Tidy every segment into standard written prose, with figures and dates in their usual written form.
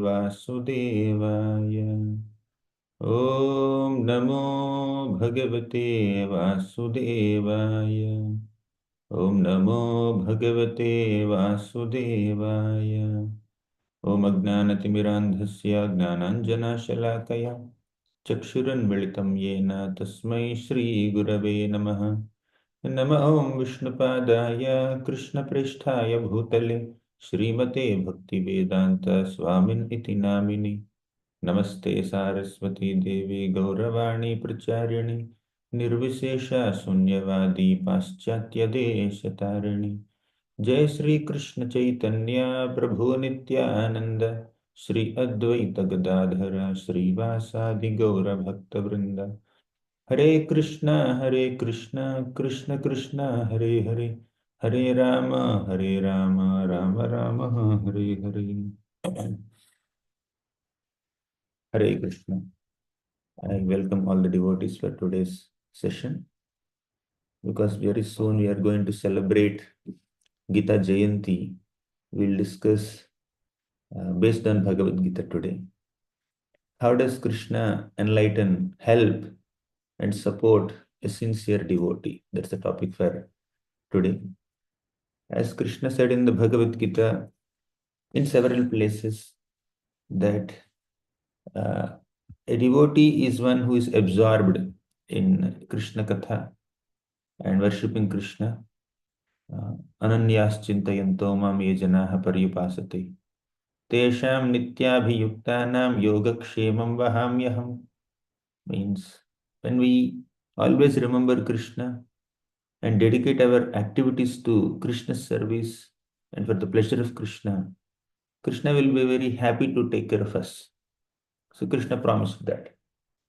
वासुदेवाय। ॐ नमो भगवते वासुदेवाय। ॐ नमो भगवते वासुदेवाय। ॐ अज्ञानतिमिरान्धस्य ज्ञानाञ्जनशलाकया चक्षुरुन्मिलितं येन तस्मै श्रीगुरवे नमः। नमः ॐ विष्णुपादाय कृष्णप्रेष्ठाय भूतले श्रीमते भक्तिवेदान्त स्वामिन् इति नामिनि। नमस्ते सारस्वती देवी गौरवाणी प्रचारिणि निर्विशेष शून्यवादी पाश्चात्य देशतारिणि। जय श्री कृष्ण चैतन्य प्रभु नित्यानंद श्री अद्वैत गदाधर श्रीवासादि गौर भक्तवृंद। हरे कृष्ण कृष्ण कृष्ण हरे हरे, हरे Ram Ram Ram Hare Hare. Hare Krishna. I welcome all the devotees for today's session, because very soon we are going to celebrate Gita Jayanti. We'll discuss based on Bhagavad Gita today. How does Krishna enlighten, help, and support a sincere devotee? That's the topic for today. As Krishna said in the Bhagavad Gita in several places, that a devotee is one who is absorbed in Krishna Katha and worshipping Krishna. Ananyas chintayanto mam ye janaha paryupasate tesham nityabhiyuktanam yogakshemam vahamyaham. Means, when we always remember Krishna and dedicate our activities to Krishna's service and for the pleasure of Krishna, Krishna will be very happy to take care of us. So Krishna promised that.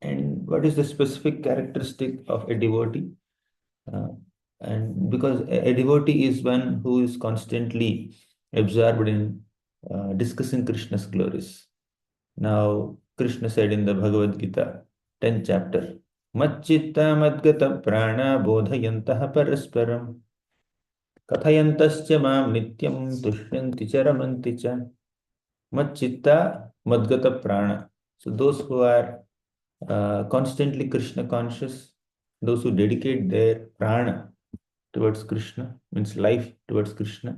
And what is the specific characteristic of a devotee? And because a devotee is one who is constantly absorbed in discussing Krishna's glories. Now, Krishna said in the Bhagavad Gita, 10th chapter, Macchitta madgata prana bodhayantaha parasparam kathayantascha mam nityam tushyanti charamanti cha. Macchitta madgata prana. So those who are constantly Krishna conscious, those who dedicate their prana towards Krishna, means life towards Krishna,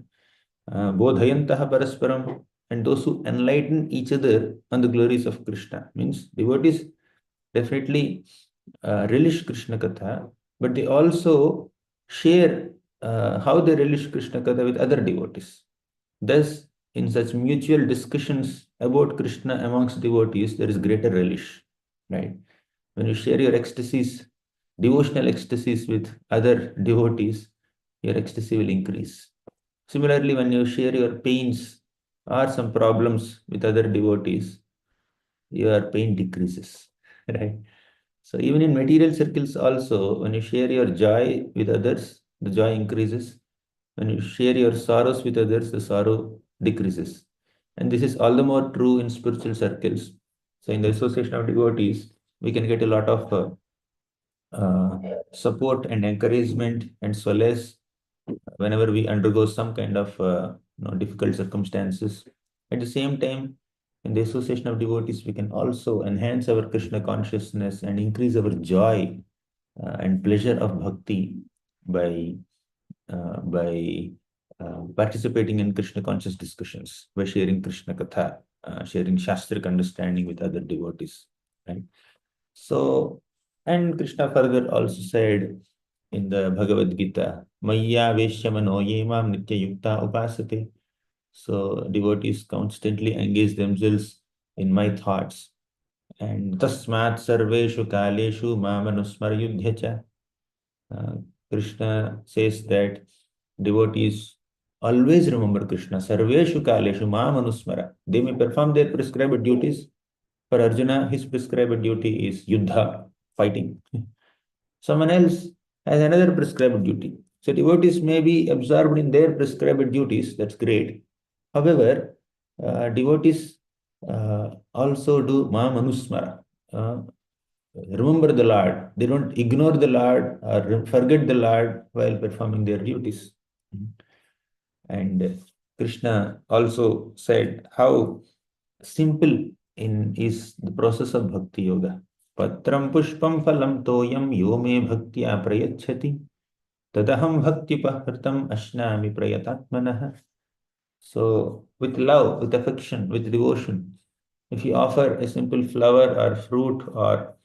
bodhayantaha parasparam, and those who enlighten each other on the glories of Krishna, means devotees definitely relish Krishna Katha, but they also share how they relish Krishna Katha with other devotees. Thus, in such mutual discussions about Krishna amongst devotees, there is greater relish, right? When you share your ecstasies, devotional ecstasies with other devotees, your ecstasy will increase. Similarly, when you share your pains or some problems with other devotees, your pain decreases, right? So even in material circles also, when you share your joy with others, the joy increases. When you share your sorrows with others, the sorrow decreases. And this is all the more true in spiritual circles. So in the association of devotees, we can get a lot of support and encouragement and solace whenever we undergo some kind of difficult circumstances. At the same time, in the association of devotees, we can also enhance our Krishna consciousness and increase our joy and pleasure of bhakti by participating in Krishna conscious discussions, by sharing Krishna Katha, sharing Shastric understanding with other devotees. Right? So, and Krishna further also said in the Bhagavad Gita, Maya Veshyamano Yemam Nitya Yukta Upasate. So, devotees constantly engage themselves in my thoughts. And Tasmat Sarveshu Kaleshu Mamanusmar Yudhyacha. Krishna says that devotees always remember Krishna. Sarveshu Kaleshu Mamanusmara. They may perform their prescribed duties. For Arjuna, his prescribed duty is Yuddha, fighting. Someone else has another prescribed duty. So devotees may be absorbed in their prescribed duties. That's great. However, devotees also do Mamanusmara. Remember the Lord. They don't ignore the Lord or forget the Lord while performing their duties. And Krishna also said how simple in is the process of bhakti yoga. Patram pushpam phalam toyam yo me bhaktya prayachati tadaham bhakti pahritam ashnami prayatatmanah. So, with love, with affection, with devotion, if you offer a simple flower or fruit or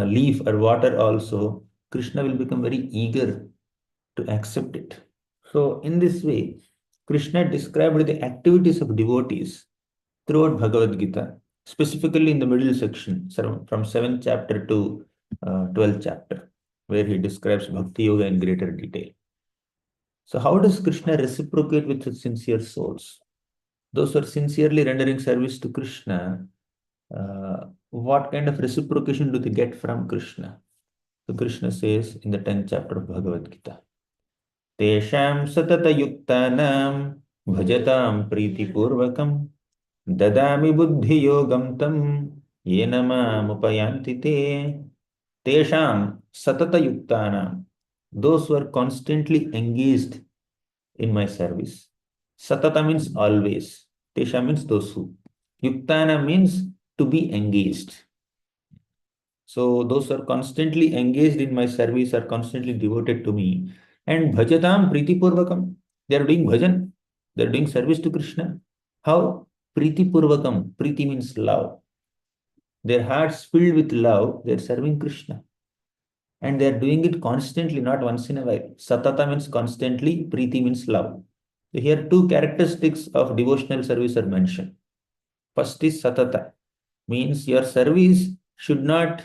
leaf or water also, Krishna will become very eager to accept it. So, in this way, Krishna described the activities of devotees throughout Bhagavad Gita, specifically in the middle section, from 7th chapter to 12th chapter, where he describes Bhakti Yoga in greater detail. So, how does Krishna reciprocate with his sincere souls? Those who are sincerely rendering service to Krishna, what kind of reciprocation do they get from Krishna? So Krishna says in the 10th chapter of Bhagavad Gita, Tesham satata yuktanam bhajatam priti purvakam dadami buddhi yogam tam yenama upayanti te. Tesham satata yuktanam, those who are constantly engaged in my service. Satata means always. Tesha means those who. Yuktana means to be engaged. So those who are constantly engaged in my service are constantly devoted to me. And bhajatam priti purvakam. They are doing bhajan. They are doing service to Krishna. How? Priti purvakam. Priti means love. Their hearts filled with love, they are serving Krishna. And they are doing it constantly, not once in a while. Satata means constantly, Priti means love. So here two characteristics of devotional service are mentioned. First is Satata, means your service should not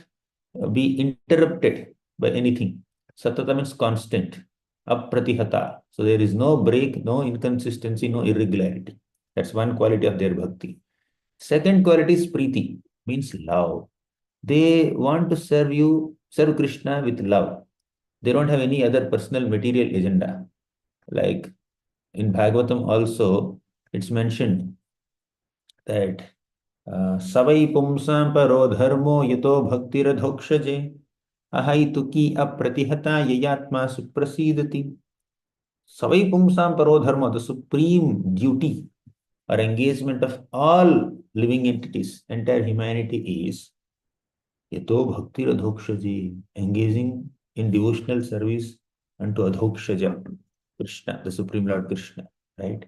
be interrupted by anything. Satata means constant, apratihata. So there is no break, no inconsistency, no irregularity. That's one quality of their bhakti. Second quality is Priti, means love. They want to serve Krishna with love. They don't have any other personal material agenda. Like in Bhagavatam also, it's mentioned that Savai pumsam paro dharmo yato bhaktiradhokshaje ahaituki apratihata yayatma suprasidati. Savai pumsam paro dharma, the supreme duty or engagement of all living entities, entire humanity is Yato Bhakti Adhokshaji, engaging in devotional service unto Adhokshaja, Krishna, the Supreme Lord Krishna, right?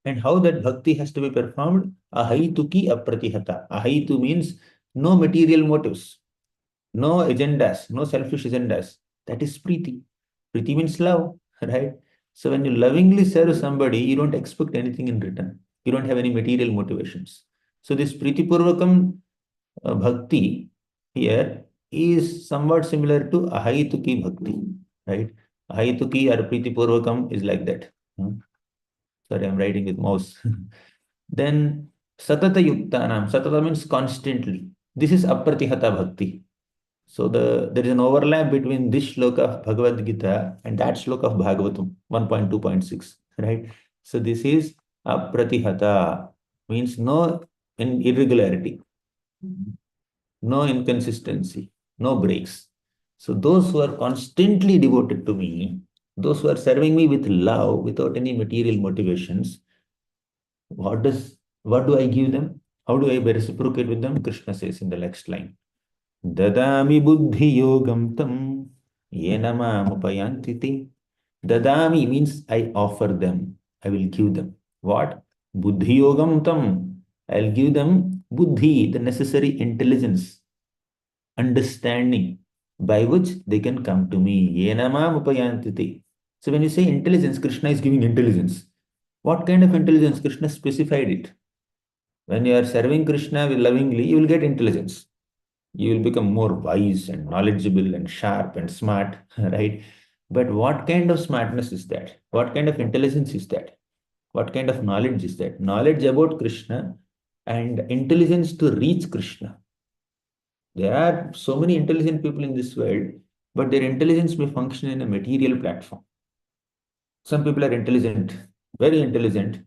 And how that bhakti has to be performed? Ahaituki apratihata. Ahaitu means no material motives, no agendas, no selfish agendas. That is priti. Priti means love, right? So when you lovingly serve somebody, you don't expect anything in return. You don't have any material motivations. So this priti purvakam bhakti here is somewhat similar to ahaituki bhakti, right? Ahaituki or priti purvakam is like that. Hmm. Sorry, I'm writing with mouse. Then satata yuktanam. Satata means constantly. This is apratihata bhakti. So there is an overlap between this shloka of Bhagavad Gita and that shloka of Bhagavatam 1.2.6, right? So this is apratihata, means no irregularity, no inconsistency, no breaks. So those who are constantly devoted to me, those who are serving me with love without any material motivations, what do I give them? How do I reciprocate with them? Krishna says in the next line. Dadami buddhi yogam tam yenamamupayantiti. Te. Dadami means I offer them. I will give them. What? Buddhi yogam tam. I'll give them buddhi, the necessary intelligence, understanding by which they can come to me. Yenamam upayantiti. So when you say intelligence, Krishna is giving intelligence. What kind of intelligence? Krishna specified it. When you are serving Krishna lovingly, you will get intelligence. You will become more wise and knowledgeable and sharp and smart, right? But what kind of smartness is that? What kind of intelligence is that? What kind of knowledge is that? Knowledge about Krishna and intelligence to reach Krishna. There are so many intelligent people in this world, but their intelligence may function in a material platform. Some people are intelligent, very intelligent.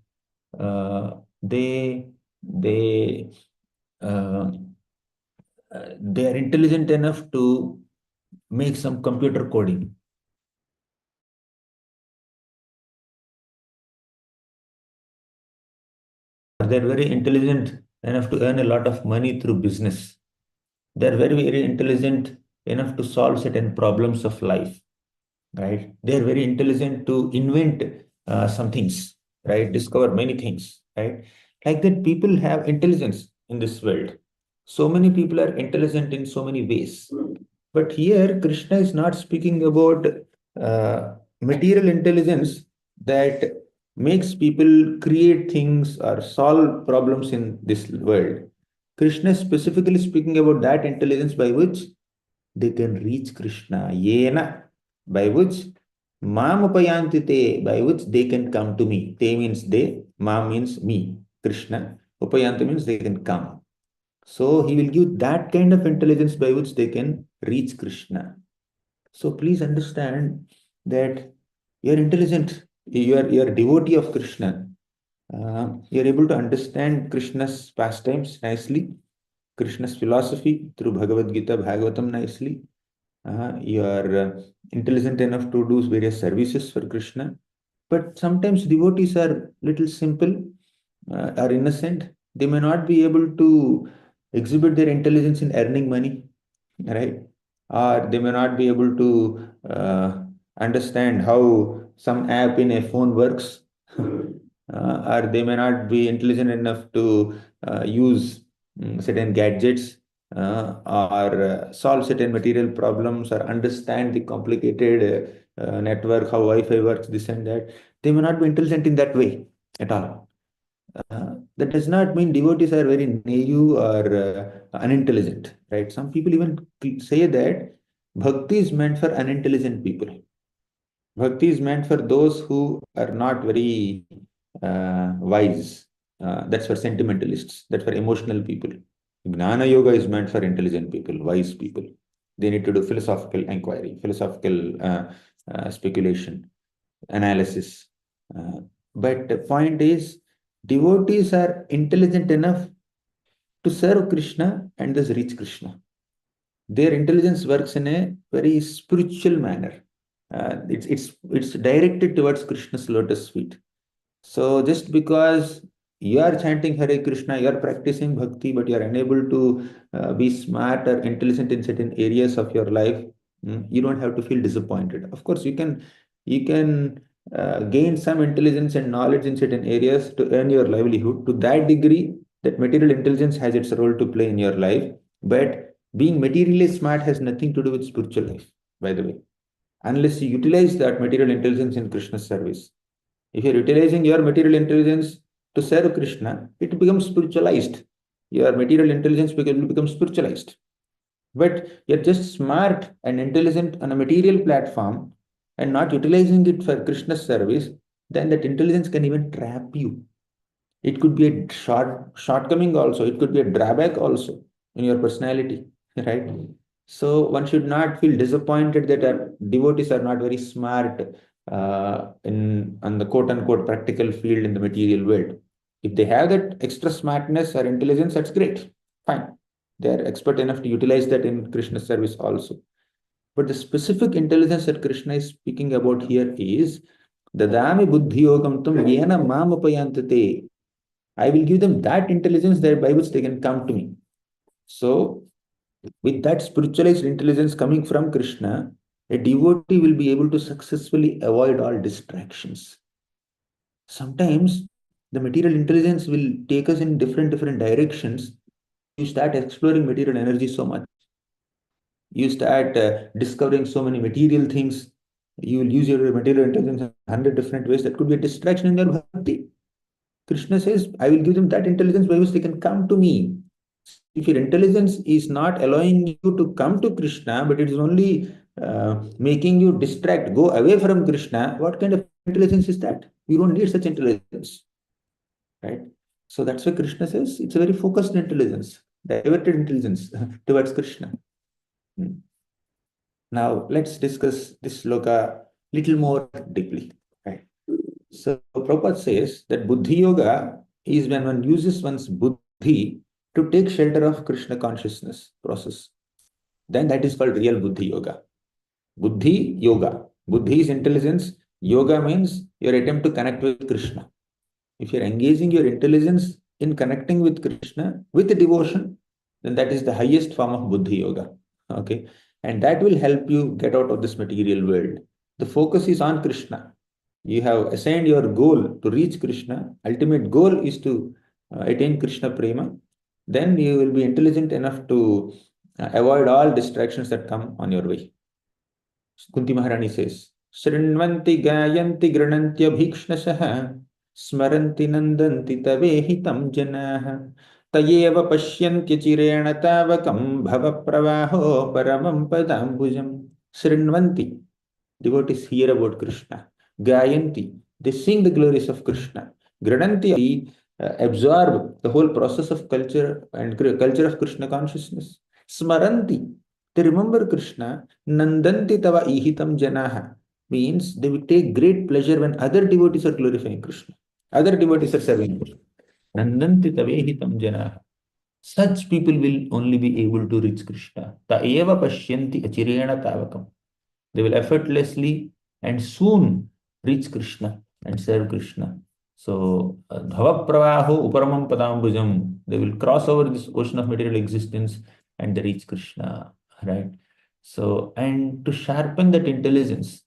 Uh, they they uh, they are intelligent enough to make some computer coding. they're very intelligent enough to earn a lot of money through business. They're very, very intelligent enough to solve certain problems of life, right? They're very intelligent to invent some things, right? Discover many things, right? Like that, people have intelligence in this world. So many people are intelligent in so many ways. But here, Krishna is not speaking about material intelligence that makes people create things or solve problems in this world. Krishna is specifically speaking about that intelligence by which they can reach Krishna. Yena, by which Mam upayantite, by which they can come to me. Te means they, Mam means me, Krishna. Upayanti means they can come. So he will give that kind of intelligence by which they can reach Krishna. So please understand that you are intelligent, you are a devotee of Krishna. You are able to understand Krishna's pastimes nicely, Krishna's philosophy through Bhagavad Gita, Bhagavatam nicely. You are intelligent enough to do various services for Krishna. But sometimes devotees are little simple, are innocent. They may not be able to exhibit their intelligence in earning money, right? Or they may not be able to understand how some app in a phone works, or they may not be intelligent enough to use certain gadgets or solve certain material problems or understand the complicated network, how Wi-Fi works, this and that. They may not be intelligent in that way at all. That does not mean devotees are very naive or unintelligent, right? Some people even say that bhakti is meant for unintelligent people. Bhakti is meant for those who are not very wise. That's for sentimentalists. That's for emotional people. Gnana yoga is meant for intelligent people, wise people. They need to do philosophical inquiry, philosophical speculation, analysis. Uh, but the point is, devotees are intelligent enough to serve Krishna and thus reach Krishna. Their intelligence works in a very spiritual manner. It's directed towards Krishna's lotus feet. So just because you are chanting Hare Krishna, you are practicing bhakti, but you are unable to be smart or intelligent in certain areas of your life, you don't have to feel disappointed. Of course, you can gain some intelligence and knowledge in certain areas to earn your livelihood. To that degree, that material intelligence has its role to play in your life. But being materially smart has nothing to do with spiritual life, by the way, unless you utilize that material intelligence in Krishna's service. If you're utilizing your material intelligence to serve Krishna, it becomes spiritualized. Your material intelligence will become spiritualized. But you're just smart and intelligent on a material platform and not utilizing it for Krishna's service, then that intelligence can even trap you. It could be a shortcoming also. It could be a drawback also in your personality, right? So one should not feel disappointed that our devotees are not very smart in on the quote unquote practical field in the material world. If they have that extra smartness or intelligence, that's great. Fine. They are expert enough to utilize that in Krishna's service also. But the specific intelligence that Krishna is speaking about here is Dadami buddhi yogam tum yena mam upayantate. I will give them that intelligence that by which they can come to me. So, with that spiritualized intelligence coming from Krishna, a devotee will be able to successfully avoid all distractions. Sometimes the material intelligence will take us in different directions. You start exploring material energy so much. You start discovering so many material things. You will use your material intelligence in 100 different ways. That could be a distraction in your bhakti. Krishna says, I will give them that intelligence by which they can come to me. If your intelligence is not allowing you to come to Krishna, but it is only making you distract, go away from Krishna, what kind of intelligence is that? You don't need such intelligence, right? So that's why Krishna says it's a very focused intelligence, diverted intelligence towards Krishna. Hmm. Now let's discuss this sloka little more deeply, right? So Prabhupada says that Buddhi Yoga is when one uses one's Buddhi to take shelter of Krishna consciousness process. Then that is called real Buddhi Yoga. Buddhi Yoga. Buddhi is intelligence. Yoga means your attempt to connect with Krishna. If you're engaging your intelligence in connecting with Krishna with devotion, then that is the highest form of Buddhi Yoga. Okay. And that will help you get out of this material world. The focus is on Krishna. You have assigned your goal to reach Krishna. Ultimate goal is to attain Krishna Prema. Then you will be intelligent enough to avoid all distractions that come on your way. Kunti Maharani says, Shrinvanti Gayanti Granantyabhikshnasaha Smaranti Nandanti Tavehitam Janaha Tayeva Pashyantya Chirena Tavakam Bhava Pravaho Paramam Padambujam. Shrinvanti, devotees hear about Krishna. Gayanti, they sing the glories of Krishna. Grananti, absorb the whole process of culture and culture of Krishna consciousness. Smaranti, they remember Krishna. Nandanti tava ihitam janaha, means they will take great pleasure when other devotees are glorifying Krishna. Other devotees are serving Krishna. Nandanti tavehitam janaha. Such people will only be able to reach Krishna. Ta eva pashyanti achirena tavakam. They will effortlessly and soon reach Krishna and serve Krishna. So, Dhava Pravaho Uparamam Padambujam, they will cross over this ocean of material existence and they reach Krishna, right? So, and to sharpen that intelligence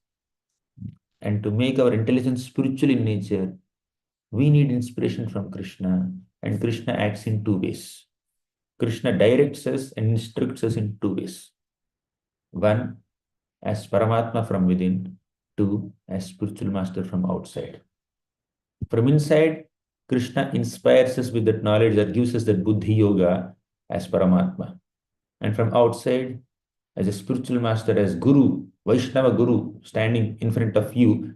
and to make our intelligence spiritual in nature, we need inspiration from Krishna, and Krishna acts in two ways. Krishna directs us and instructs us in two ways. One, as Paramatma from within, two, as spiritual master from outside. From inside, Krishna inspires us with that knowledge that gives us that Buddhi Yoga as Paramatma. And from outside, as a spiritual master, as Guru, Vaishnava Guru, standing in front of you,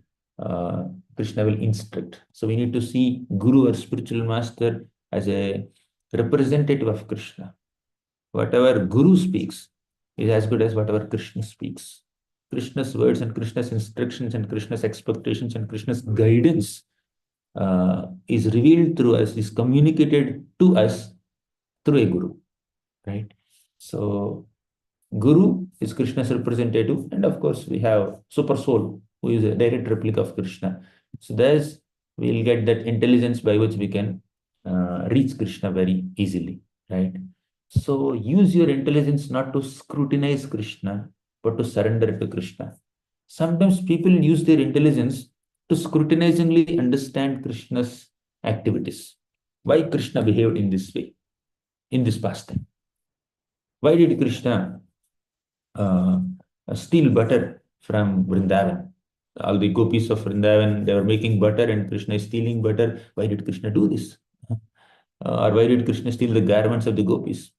Krishna will instruct. So we need to see Guru or spiritual master as a representative of Krishna. Whatever Guru speaks is as good as whatever Krishna speaks. Krishna's words and Krishna's instructions and Krishna's expectations and Krishna's guidance is revealed through us, is communicated to us through a Guru, right? So Guru is Krishna's representative, and of course we have Super Soul, who is a direct replica of Krishna. So thus we'll get that intelligence by which we can reach Krishna very easily, right? So use your intelligence not to scrutinize Krishna, but to surrender to Krishna. Sometimes people use their intelligence to scrutinizingly understand Krishna's activities. Why Krishna behaved in this way, in this pastime? Why did Krishna steal butter from Vrindavan? All the gopis of Vrindavan, they were making butter and Krishna is stealing butter. Why did Krishna do this? Or why did Krishna steal the garments of the gopis?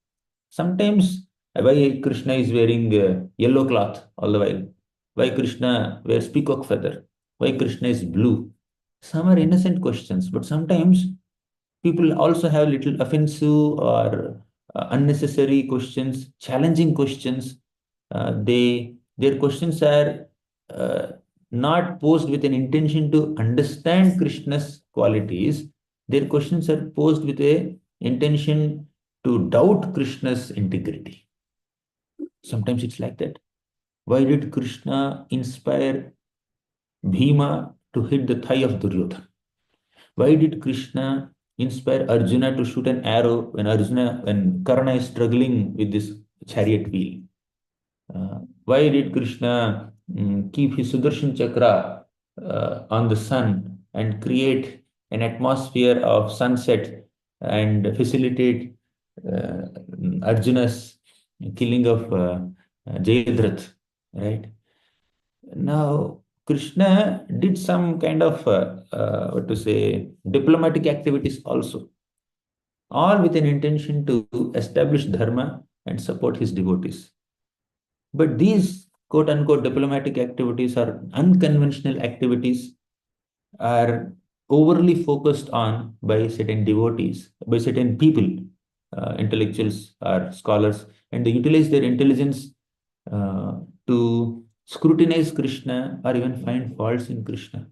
Sometimes, why Krishna is wearing yellow cloth all the while? Why Krishna wears peacock feather? Why Krishna is blue? Some are innocent questions, but sometimes people also have little offensive or unnecessary questions, challenging questions. Their questions are not posed with an intention to understand Krishna's qualities. Their questions are posed with a intention to doubt Krishna's integrity. Sometimes it's like that. Why did Krishna inspire Bhima to hit the thigh of Duryodhana? Why did Krishna inspire Arjuna to shoot an arrow when Karna is struggling with this chariot wheel? Why did Krishna keep his Sudarshan Chakra on the sun and create an atmosphere of sunset and facilitate Arjuna's killing of Jayadratha, right? Now, Krishna did some kind of, diplomatic activities also, all with an intention to establish dharma and support his devotees. But these quote unquote diplomatic activities or unconventional activities are overly focused on by certain devotees, by certain people, intellectuals or scholars, and they utilize their intelligence to scrutinize Krishna or even find faults in Krishna,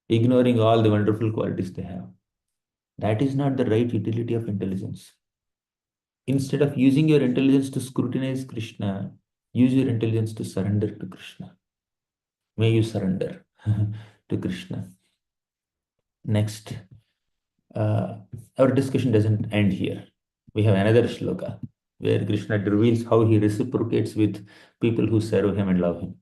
ignoring all the wonderful qualities they have. That is not the right utility of intelligence. Instead of using your intelligence to scrutinize Krishna, use your intelligence to surrender to Krishna. May you surrender to Krishna. Next, uh, our discussion doesn't end here. We have another shloka where Krishna reveals how he reciprocates with people who serve him and love him.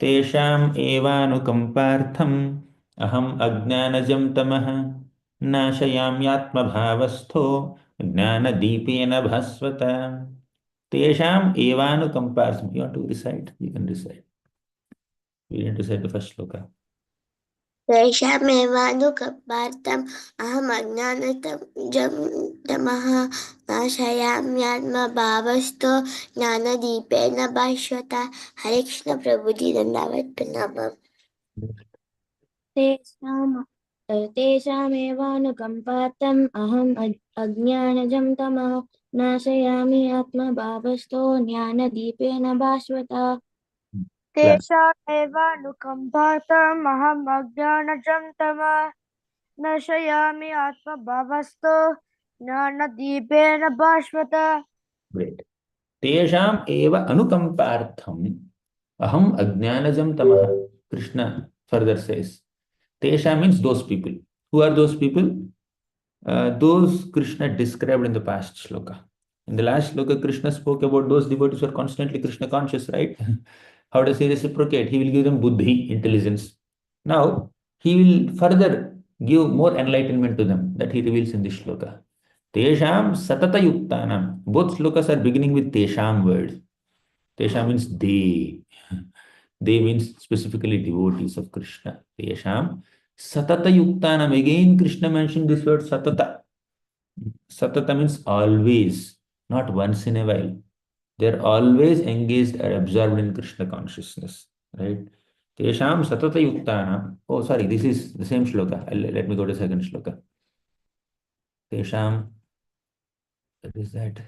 Tesham evanukampartham aham ajnanajam tamah nashayamyatma bhavastho jnanadipena bhasvata. Tesham evanukampartham. You want to recite? You can recite. We need to recite the first shloka. तेषामेवानुकम्पार्थम् अहम् अज्ञानतमः नाशयाम्यात्मभावस्थो ज्ञानदीपेन भास्वता. हरे कृष्ण प्रभुजी दंडावत प्रणाम. तेषामेवानुकम्पार्थम् अहम् अज्ञानजं तमः नाशयामि आत्मभावस्थो ज्ञानदीपेन भास्वता. तेषामेवानुकम्पार्थम् अहम् अज्ञानजं तमः नशयामि आत्मभावस्थो ज्ञानदीपेन भास्वता. Great. Tesham eva anukampartham aham ajnanajam tamah. Krishna further says, Tesha means those people. Who are those people? Those Krishna described in the past shloka. In the last shloka, Krishna spoke about those devotees who are constantly Krishna conscious, right? How does he reciprocate? He will give them buddhi, intelligence. Now, he will further give more enlightenment to them that he reveals in this shloka. Tesham satata yuktanam. Both shlokas are beginning with Tesham word. Tesha means they. They means specifically devotees of Krishna. Tesham satata yuktanam. Again, Krishna mentioned this word satata. Satata means always, not once in a while. They're always engaged or absorbed in Krishna consciousness. Right? Tesham satata yuktanam. Oh, sorry, this is the same shloka. Let me go to second shloka. Tesham. What is that?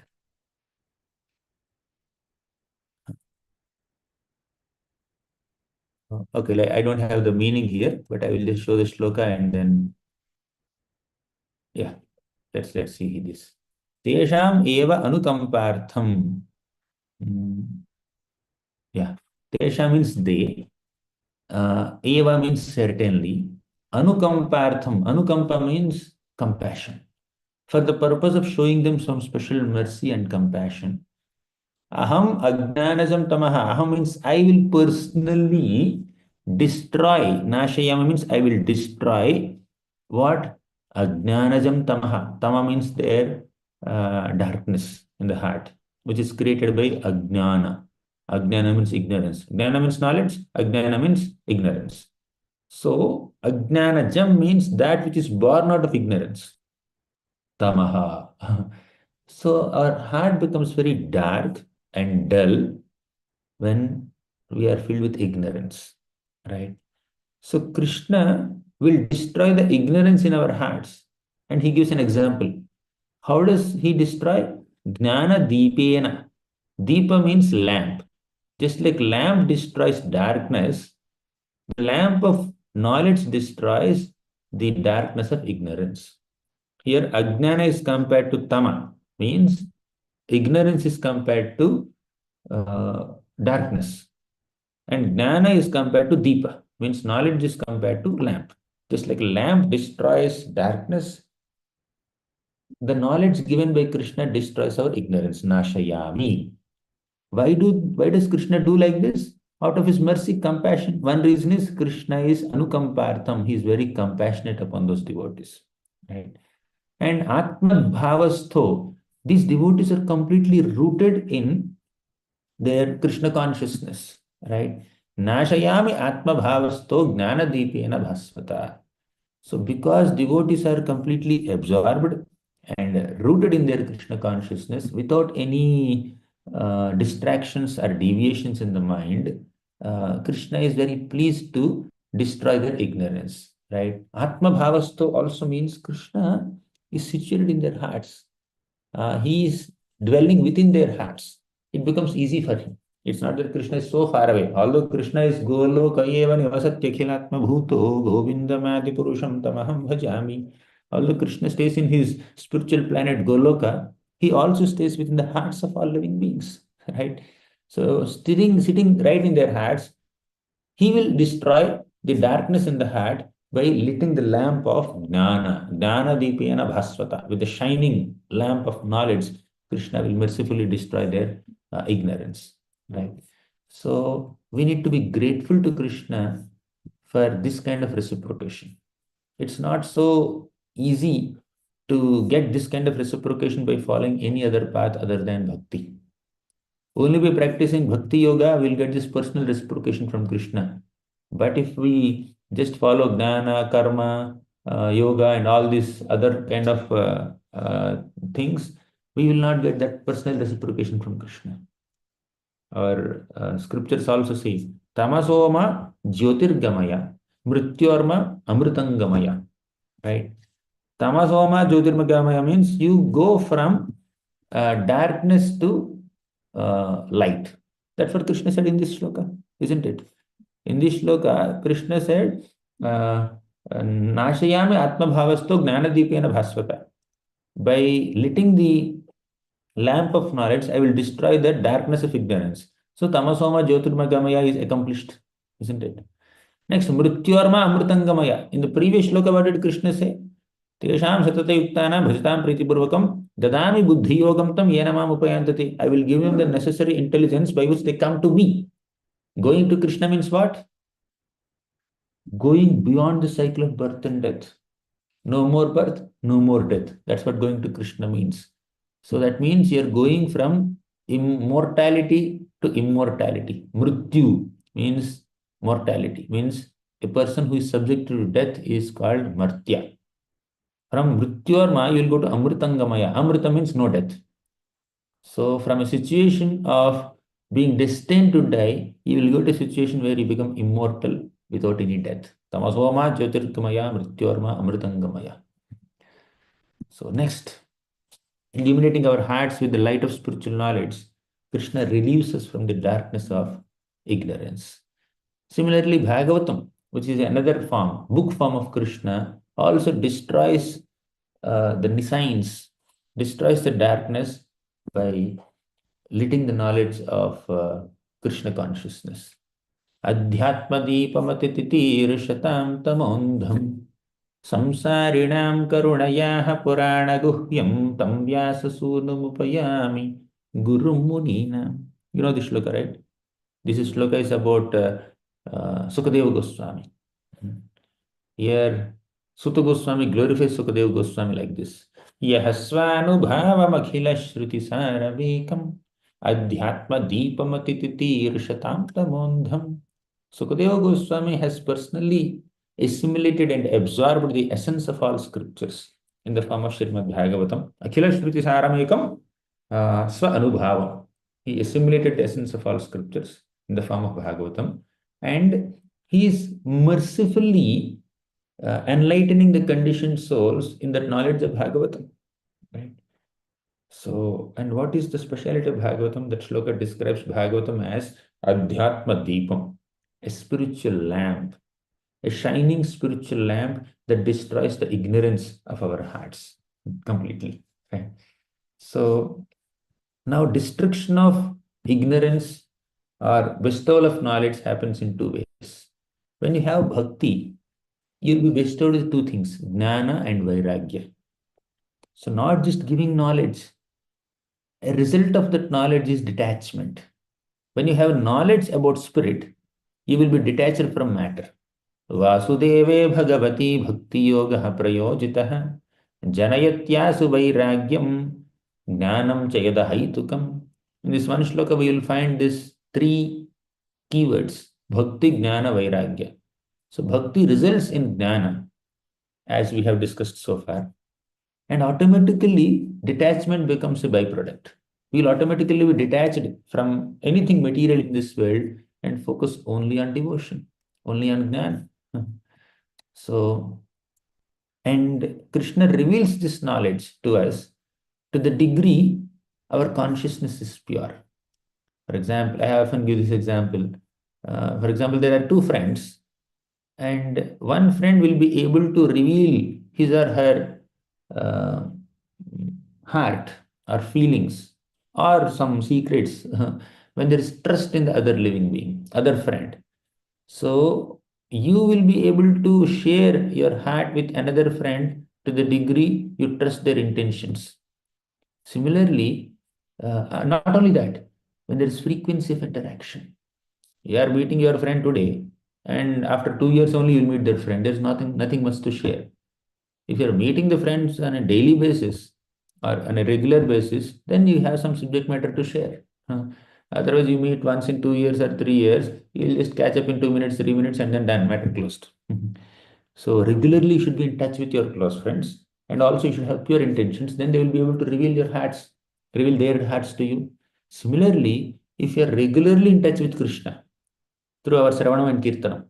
Okay, like I don't have the meaning here, but I will just show the shloka and then, yeah, let's see this. Tesham eva anukampartham. Yeah, Tesha means they. Eva means certainly. Anukampartham. Anukampa means compassion. For the purpose of showing them some special mercy and compassion. Aham ajnanajam tamaha. Aham means I will personally destroy. Nashayama means I will destroy what? Ajnanajam tamaha. Tama means their darkness in the heart, which is created by ajnana. Ajnana means ignorance. Jnana means knowledge. Ajnana means ignorance. So, ajnanajam means that which is born out of ignorance. Tamaha. So, our heart becomes very dark and dull when we are filled with ignorance, right? So Krishna will destroy the ignorance in our hearts. And he gives an example. How does he destroy? Jnana deepena. Deepa means lamp. Just like lamp destroys darkness, the lamp of knowledge destroys the darkness of ignorance. Here, ajnana is compared to tama, means ignorance is compared to darkness. And jnana is compared to deepa, means knowledge is compared to lamp. Just like lamp destroys darkness, the knowledge given by Krishna destroys our ignorance. Nashayami. Why does Krishna do like this? Out of his mercy, compassion. One reason is Krishna is anukampartham. He is very compassionate upon those devotees. Right? And Atma Bhavastho, these devotees are completely rooted in their Krishna consciousness, right? Nashayami Atma Bhavasto Gnana Deepena Bhasvata. So, because devotees are completely absorbed and rooted in their Krishna consciousness without any distractions or deviations in the mind, Krishna is very pleased to destroy their ignorance, right? Atma Bhavasto also means Krishna is situated in their hearts. He is dwelling within their hearts. It becomes easy for him. It's not that Krishna is so far away. Although Krishna is Goloka eva nivasatyakilatma bhuto govindamadi purusham tamaham bhajami. Although Krishna stays in his spiritual planet Goloka, he also stays within the hearts of all living beings. Right? So sitting right in their hearts, he will destroy the darkness in the heart by lighting the lamp of Jnana, Jnana Deepena Bhaswata, with the shining lamp of knowledge, Krishna will mercifully destroy their ignorance. Right? So we need to be grateful to Krishna for this kind of reciprocation. It's not so easy to get this kind of reciprocation by following any other path other than bhakti. Only by practicing bhakti yoga, we'll get this personal reciprocation from Krishna. But if we just follow jnana, karma, yoga, and all these other kind of things, we will not get that personal reciprocation from Krishna. Our scriptures also say, tamasoma jyotirgamaya, mrityorma amritangamaya. Right? Tamasoma jyotirgamaya means you go from darkness to light. That's what Krishna said in this shloka, isn't it? In this shloka, Krishna said, Nashayami Atmabhavasto Gnanadipena Bhasvata. By lighting the lamp of knowledge, I will destroy the darkness of ignorance. So Tamasoma Jyotirmagamaya is accomplished, isn't it? Next, Mrityorma Amritangamaya. In the previous shloka, what did Krishna say? Tesham satata yuktana bhajatam pritipurvakam dadami buddhi yogam tam yena mam upayantati. I will give him the necessary intelligence by which they come to me. Going to Krishna means what? Going beyond the cycle of birth and death. No more birth, no more death. That's what going to Krishna means. So that means you're going from immortality to immortality. Mrityu means mortality, means a person who is subject to death is called Martya. From Mrityorma, you will go to Amritangamaya. Amrita means no death. So from a situation of being destined to die, you will go to a situation where you become immortal without any death. Tamasoma Jyotirgamaya Mrityorma Amritangamaya. So next, illuminating our hearts with the light of spiritual knowledge, Krishna relieves us from the darkness of ignorance. Similarly, Bhagavatam, which is another form, book form of Krishna, also destroys the nescience, destroys the darkness by lighting the knowledge of Krishna consciousness. Adhyatma deepamatitirushatam tamondham samsarinam karunayaha purana guhyam tam vyasa sunumupayami gurum muninam. You know this shloka, right? This shloka is about Sukadeva Goswami. Here, Sutta Goswami glorifies Sukadeva Goswami like this. Yahasvanubhavamakila shruti saravekam adhyatma deepamatitirushatam tamondham. Sukadeva Goswami has personally assimilated and absorbed the essence of all scriptures in the form of Srimad Bhagavatam. Akhila shruti saramekam swa anubhavam. He assimilated the essence of all scriptures in the form of Bhagavatam, and he is mercifully enlightening the conditioned souls in that knowledge of Bhagavatam. Right? So, and what is the speciality of Bhagavatam? That shloka describes Bhagavatam as Adhyatma Deepam, a spiritual lamp, a shining spiritual lamp that destroys the ignorance of our hearts completely. Right? So, now destruction of ignorance or bestowal of knowledge happens in two ways. When you have bhakti, you'll be bestowed with two things, jnana and vairagya. So not just giving knowledge, a result of that knowledge is detachment. When you have knowledge about spirit, you will be detached from matter. Vasudeve bhagavati bhakti yoga prayojitaha janayatyasu vairagyam jnanam chayada haitukam. In this one shloka, we will find these three keywords, bhakti, jnana, vairagya. So bhakti results in jnana, as we have discussed so far, and automatically detachment becomes a byproduct. We will automatically be detached from anything material in this world and focus only on devotion, only on jnana. So, and Krishna reveals this knowledge to us to the degree our consciousness is pure. For example, I often give this example. For example, there are two friends, and one friend will be able to reveal his or her uh, heart or feelings or some secrets when there is trust in the other living being, other friend. So you will be able to share your heart with another friend to the degree you trust their intentions. Similarly, not only that, when there is frequency of interaction, you are meeting your friend today, and after 2 years only you'll meet their friend. There's nothing much to share. If you're meeting the friends on a daily basis or on a regular basis, then you have some subject matter to share. Otherwise, you meet once in 2 years or 3 years, you'll just catch up in 2 minutes, 3 minutes, and then done, matter closed. So regularly you should be in touch with your close friends, and also you should have pure intentions. Then they will be able to reveal their hearts to you. Similarly, if you are regularly in touch with Krishna through our Sravanam and Kirtanam,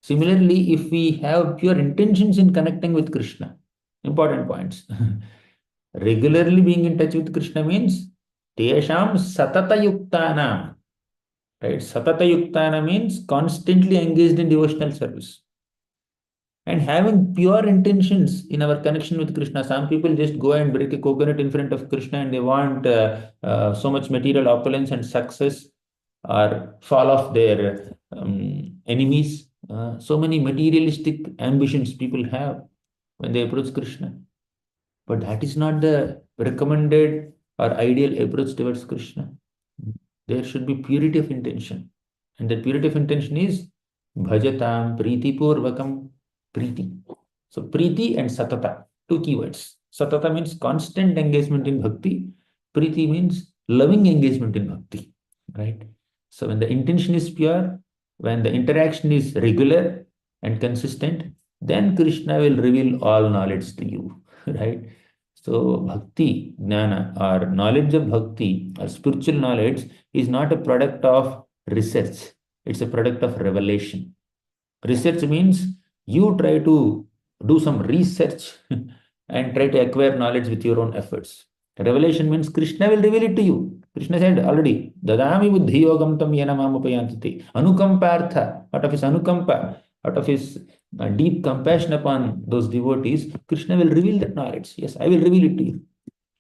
similarly, if we have pure intentions in connecting with Krishna, important points. Regularly being in touch with Krishna means Tesham Satata Yuktanam. Right? Satata Yuktana means constantly engaged in devotional service. And having pure intentions in our connection with Krishna. Some people just go and break a coconut in front of Krishna and they want so much material opulence and success or fall off their enemies. So many materialistic ambitions people have when they approach Krishna. But that is not the recommended or ideal approach towards Krishna. There should be purity of intention. And that purity of intention is bhajatam priti purvakam priti. So priti and satata, two keywords. Satata means constant engagement in bhakti. Priti means loving engagement in bhakti. Right? So when the intention is pure, when the interaction is regular and consistent, then Krishna will reveal all knowledge to you. Right? So bhakti, jnana, or knowledge of bhakti or spiritual knowledge is not a product of research. It's a product of revelation. Research means you try to do some research and try to acquire knowledge with your own efforts. Revelation means Krishna will reveal it to you. Krishna said already, Dadami buddhi yogam tam yena mamupayantati. Anukampartha, out of his anukampa, out of his deep compassion upon those devotees, Krishna will reveal that knowledge. Yes, I will reveal it to you.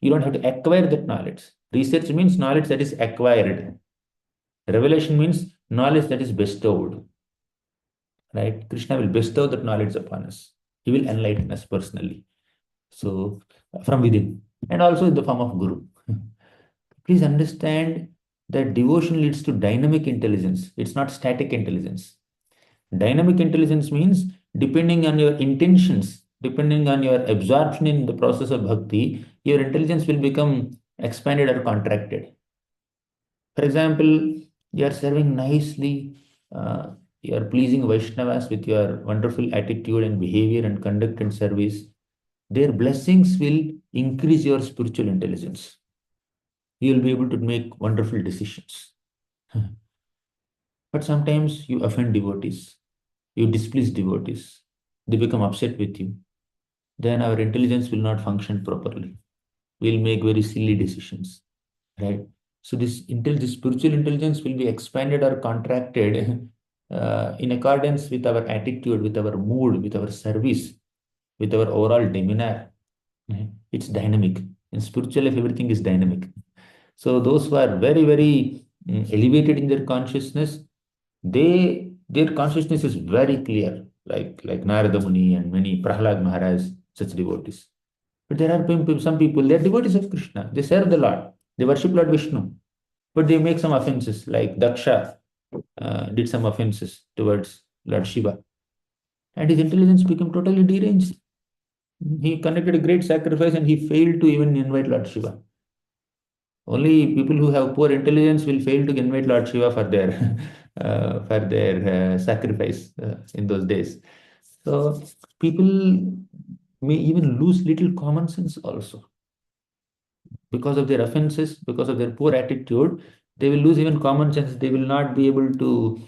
You don't have to acquire that knowledge. Research means knowledge that is acquired. Revelation means knowledge that is bestowed. Right? Krishna will bestow that knowledge upon us. He will enlighten us personally. So, from within, and also in the form of Guru. Please understand that devotion leads to dynamic intelligence. It's not static intelligence. Dynamic intelligence means depending on your intentions, depending on your absorption in the process of bhakti, your intelligence will become expanded or contracted. For example, you are serving nicely, you are pleasing Vaishnavas with your wonderful attitude and behavior and conduct and service. Their blessings will increase your spiritual intelligence. You will be able to make wonderful decisions. But sometimes you offend devotees, you displease devotees, they become upset with you. Then our intelligence will not function properly. We'll make very silly decisions, right? So this spiritual intelligence will be expanded or contracted in accordance with our attitude, with our mood, with our service, with our overall demeanor. Right? It's dynamic. In spiritual life, everything is dynamic. So those who are very elevated in their consciousness, their consciousness is very clear, like Narada Muni and many Prahlad Maharaj, such devotees. But there are some people, they are devotees of Krishna. They serve the Lord. They worship Lord Vishnu. But they make some offenses, like Daksha did some offenses towards Lord Shiva. And his intelligence became totally deranged. He conducted a great sacrifice and he failed to even invite Lord Shiva. Only people who have poor intelligence will fail to invite Lord Shiva for their sacrifice in those days. So people may even lose little common sense also because of their offenses, because of their poor attitude. They will lose even common sense. They will not be able to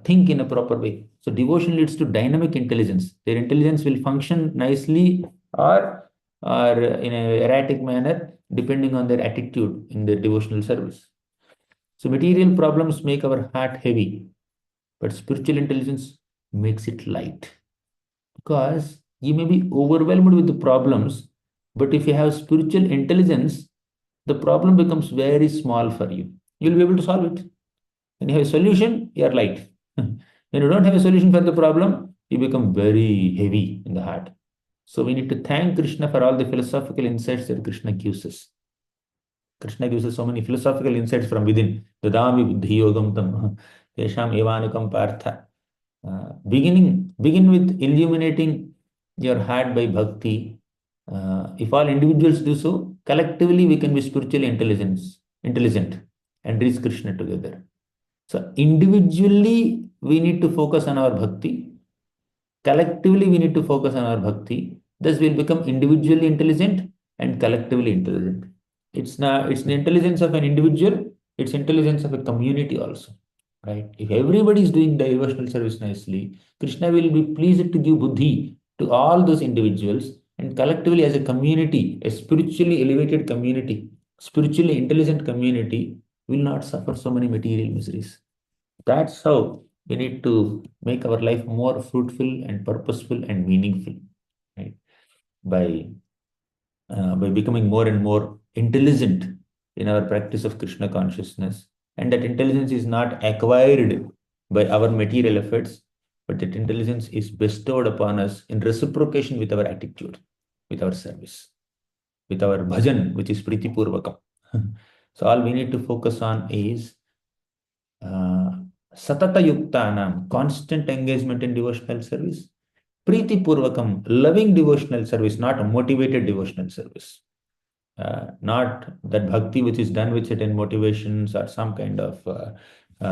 think in a proper way. So devotion leads to dynamic intelligence. Their intelligence will function nicely or in a erratic manner depending on their attitude in their devotional service. So material problems make our heart heavy, but spiritual intelligence makes it light. Because you may be overwhelmed with the problems, but if you have spiritual intelligence, the problem becomes very small for you. You'll be able to solve it. When you have a solution, you are light. When you don't have a solution for the problem, you become very heavy in the heart. So we need to thank Krishna for all the philosophical insights that Krishna gives us. Krishna gives us so many philosophical insights from within. Dadami buddhi yogam tam yesham evanukam partha. Begin with illuminating your heart by bhakti. If all individuals do so, collectively we can be spiritually intelligent and reach Krishna together. So individually we need to focus on our bhakti. Collectively we need to focus on our bhakti. Thus we'll become individually intelligent and collectively intelligent. It's the intelligence of an individual, it's intelligence of a community also. Right? If everybody is doing devotional service nicely, Krishna will be pleased to give buddhi to all those individuals, and collectively as a community, a spiritually elevated community, spiritually intelligent community will not suffer so many material miseries. That's how we need to make our life more fruitful and purposeful and meaningful, right? By becoming more and more intelligent in our practice of Krishna consciousness. And that intelligence is not acquired by our material efforts, but that intelligence is bestowed upon us in reciprocation with our attitude, with our service, with our bhajan, which is Priti Purvakam. So all we need to focus on is Satata Yuktanam, constant engagement in devotional service. Priti Purvakam, loving devotional service, not motivated devotional service. Not that bhakti which is done with certain motivations or some kind of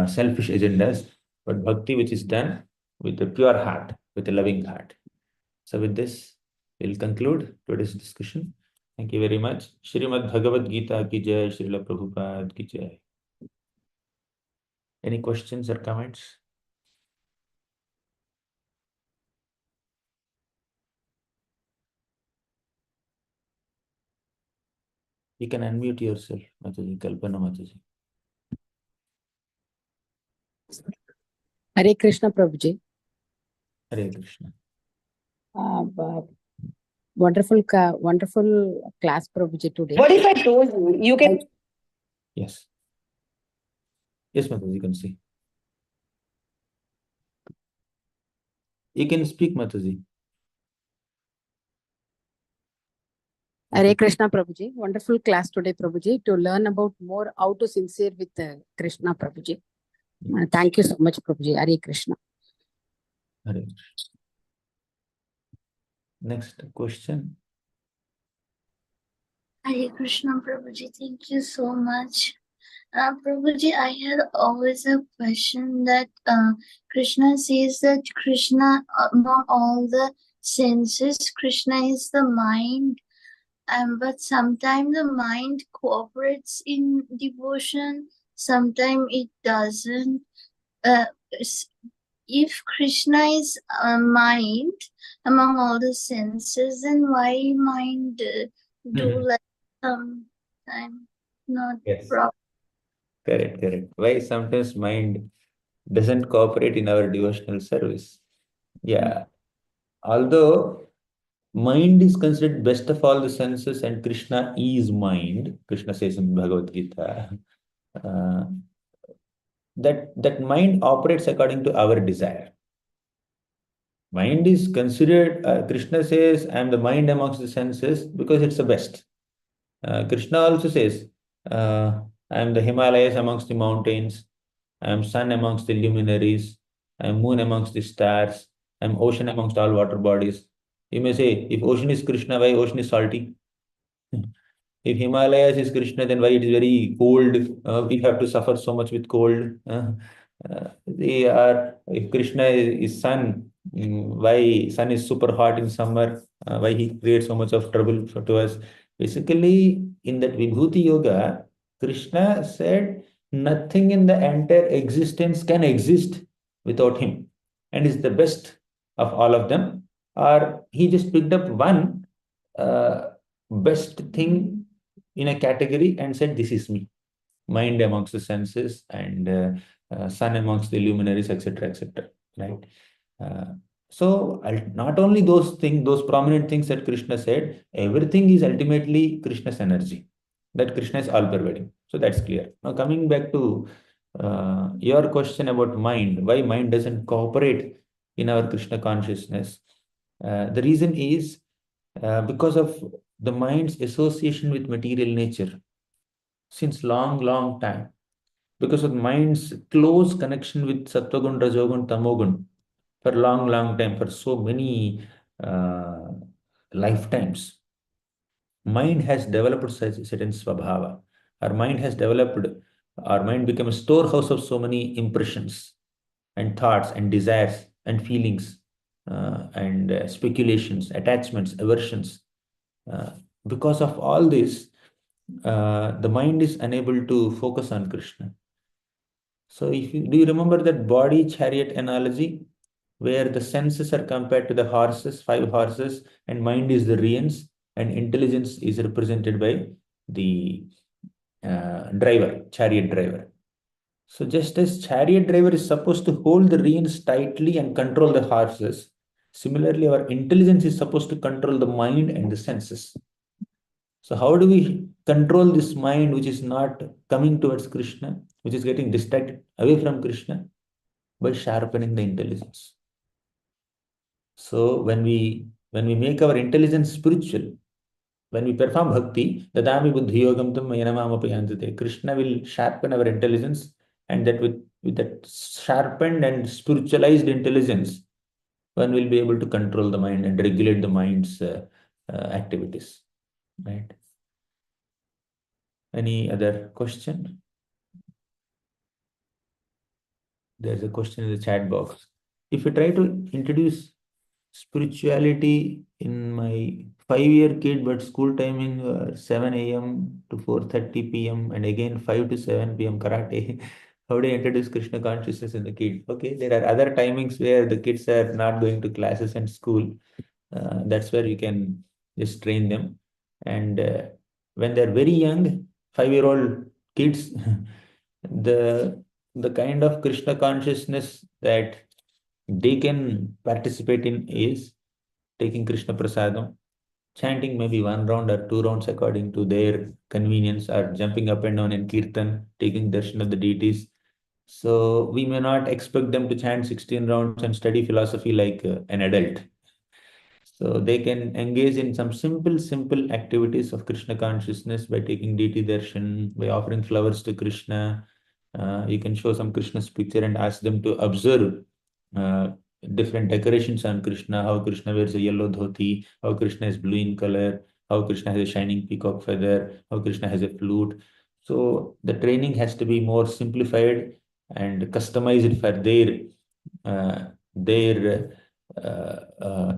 selfish agendas, but bhakti which is done with a pure heart, with a loving heart. So with this, we'll conclude today's discussion. Thank you very much. Shrimad Bhagavad Gita ki jai, Srila Prabhupada ki jai. Any questions or comments? You can unmute yourself, Mataji, Kalpana Mataji. Hare Krishna Prabhuji. Hare Krishna. Wonderful class Prabhuji today. What if I told you, you can... Yes. Yes, Mataji, you can see. You can speak, Mataji. Hare Krishna Prabhuji. Wonderful class today, Prabhuji, to learn about more how to sincere with Krishna Prabhuji. Thank you so much, Prabhuji. Hare Krishna. Hare Krishna. Next question. Hare Krishna, Prabhuji. Thank you so much. Prabhuji, I had always a question that Krishna says that Krishna, among all the senses, Krishna is the mind. But sometimes the mind cooperates in devotion, sometimes it doesn't. If Krishna is mind among all the senses, then why mind do like sometimes not proper? Correct. Why sometimes mind doesn't cooperate in our devotional service? Yeah. Although mind is considered best of all the senses and Krishna is mind, Krishna says in Bhagavad Gita, that mind operates according to our desire. Mind is considered, Krishna says, I am the mind amongst the senses because it's the best. Krishna also says, I am the Himalayas amongst the mountains, I am sun amongst the luminaries, I am moon amongst the stars, I am ocean amongst all water bodies. You may say, if ocean is Krishna, why ocean is salty? If Himalayas is Krishna, then why it is very cold? We have to suffer so much with cold. If Krishna is sun, why sun is super hot in summer? Why he creates so much of trouble to us? Basically, in that Vibhuti Yoga, Krishna said nothing in the entire existence can exist without him, and is the best of all of them. Or he just picked up one best thing in a category and said, this is me. Mind amongst the senses and sun amongst the luminaries, etc., etc. Right? So not only those things, those prominent things that Krishna said, everything is ultimately Krishna's energy. That Krishna is all-pervading. So that's clear. Now coming back to your question about mind, why mind doesn't cooperate in our Krishna consciousness. The reason is because of the mind's association with material nature since long, long time. Because of mind's close connection with Sattvagun, Rajogun, Tamogun for long, long time, for so many lifetimes. Mind has developed such certain svabhava. Our mind became a storehouse of so many impressions and thoughts and desires and feelings and speculations, attachments, aversions. Uh, because of all this, the mind is unable to focus on Krishna. So, do you remember that body chariot analogy, where the senses are compared to the horses, 5 horses, and mind is the reins, and intelligence is represented by the driver, chariot driver. So, just as chariot driver is supposed to hold the reins tightly and control the horses, similarly, our intelligence is supposed to control the mind and the senses. So, how do we control this mind which is not coming towards Krishna, which is getting distracted away from Krishna? By sharpening the intelligence. So, when we make our intelligence spiritual, when we perform bhakti, dadami buddhi yogam tam mayanamamapayantate, Krishna will sharpen our intelligence, and that with that sharpened and spiritualized intelligence, one will be able to control the mind and regulate the mind's activities. Right? Any other question? There's a question in the chat box. If you try to introduce spirituality in my 5-year kid, but school timing 7 a.m. to 4:30 p.m. and again 5 to 7 p.m. karate. How do you introduce Krishna consciousness in the kid? Okay, there are other timings where the kids are not going to classes and school. That's where you can just train them. And when they're very young, 5-year-old kids, the kind of Krishna consciousness that they can participate in is taking Krishna Prasadam, chanting maybe 1 round or 2 rounds according to their convenience, or jumping up and down in Kirtan, taking darshan of the deities. So we may not expect them to chant 16 rounds and study philosophy like an adult. So they can engage in some simple activities of Krishna consciousness by taking deity darshan, by offering flowers to Krishna. You can show some Krishna's picture and ask them to observe uh, different decorations on Krishna, how Krishna wears a yellow dhoti, how Krishna is blue in color, how Krishna has a shining peacock feather, how Krishna has a flute. So the training has to be more simplified and customized for their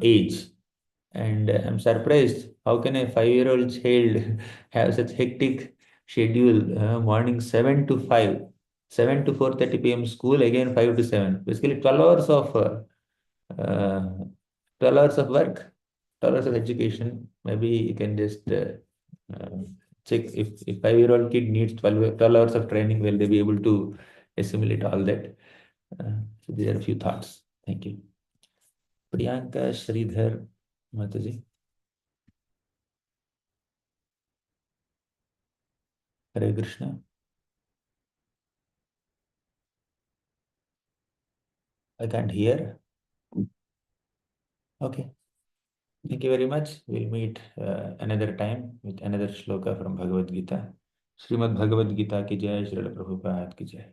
age. And I'm surprised, how can a 5-year-old child have such hectic schedule? Morning 7 to 5, 7 to 4:30 p.m. school, again 5 to 7. Basically 12 hours of work, 12 hours of education. Maybe you can just uh, check if 5-year-old kid needs 12 hours of training, will they be able to assimilate all that? So these are a few thoughts. Thank you. Priyanka Sridhar Mataji. Hare Krishna. I can't hear. Okay. Thank you very much. We'll meet another time with another shloka from Bhagavad Gita. Srimad Bhagavad Gita ki jai, Srila Prabhupada ki jai.